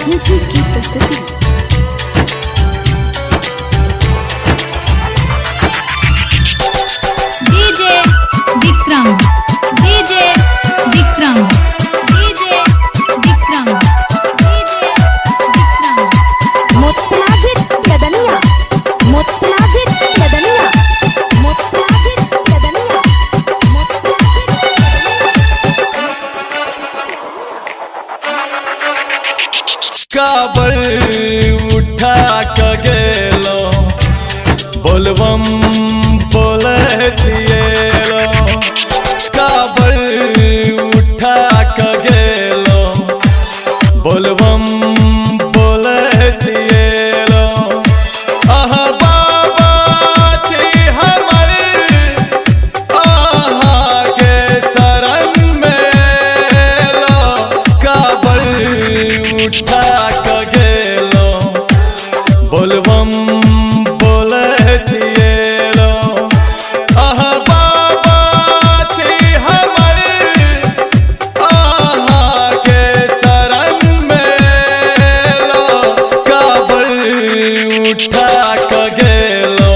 Music की प्रस्तुति। DJ Vikram, DJ Vikram, DJ Vikram, DJ Vikram. मुतनाजिर लदनिया, मुतनाजिर लदनिया, मुतनाजिर लदनिया, मुतनाजिर काबर उठा के गेलो बोलबम बोलतिएलो। काबर उठा के गेलो बोलबम बोलतिएलो। आहा बाबा छी हमर आहा के शरण में लो। काबर उठा के गेलो बोलबम बोलतिएलो। आहा बाबा छी हमर आहा के शरण में लो। काबर उठा के गेलो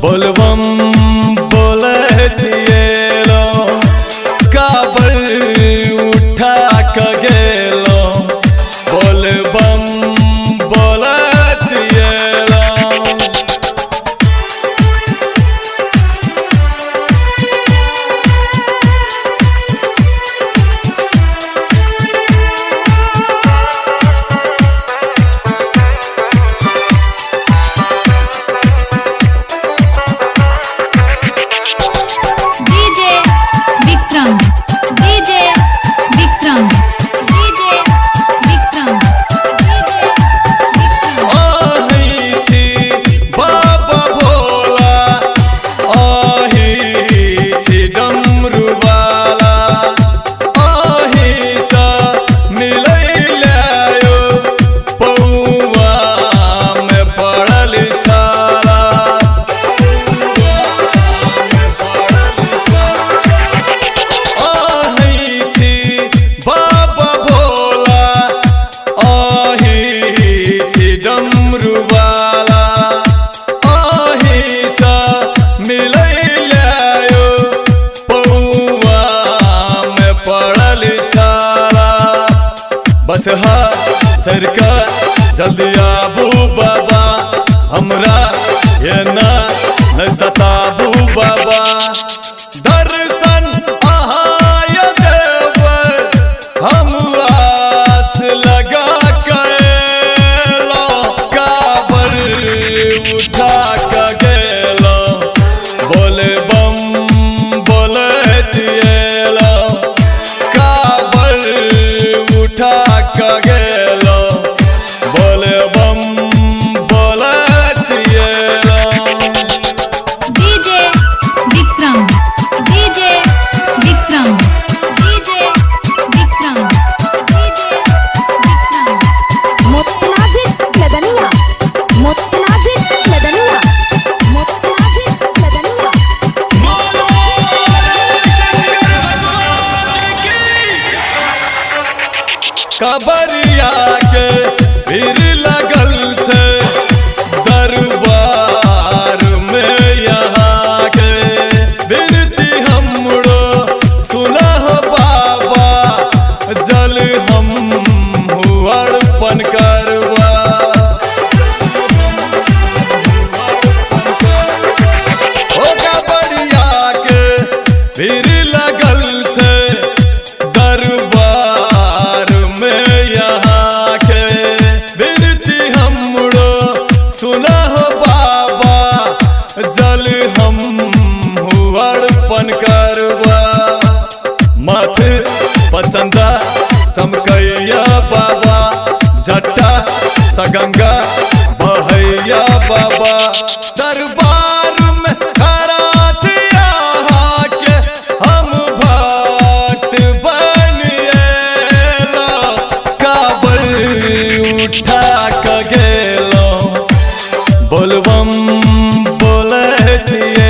बोलबम बोलतिएलो। काबर उठा के गेलो बोलबम बोलतिएलो। DJ Vikram, DJ Vikram, DJ Vikram, DJ Vikram. आही छी बाबा भोला, आही छी डमरू वाला। आही सा मिलैलायो पौआ में पड़ल छाला। आही छी बाबा भोला, आही छी डमरू वाला। आही सा मिलैलायो पौआ में पड़ल छाला। बस हा सरका जल्दी आबू बाबा, हमरा ये ना न सताबू बाबा। दर्शन आहाय देव हम आस लगा कैलो। काबर उठा के गेलो बोलबम बोलतिएलो। काबर उठा के गेलो बोलबम बोलतिएलो। DJ Vikram, DJ Vikram, DJ Vikram, DJ Vikram. मुतनाजिर लदनिया, मुतनाजिर लदनिया, मुतनाजिर लदनिया। कबरिया के भीड़ लगल छे दरबार में यहाँ के। बिनती हमरो सुनह बाबा, जल हम अर्पण करवा। ओ कबरिया के भीड़ लगल छे दरबार में यहाँ के। बिनती हमरो सुनह बाबा, जल हम अर्पण करवा। माथे पचंदा चमकैया बाबा, जट्टा सगंगा बहैया बाबा। दरबार में खड़ा छी यहाँ के हम भक्त बनिएलो। काबर उठा के गेलो बोलबम बोलतिएलो।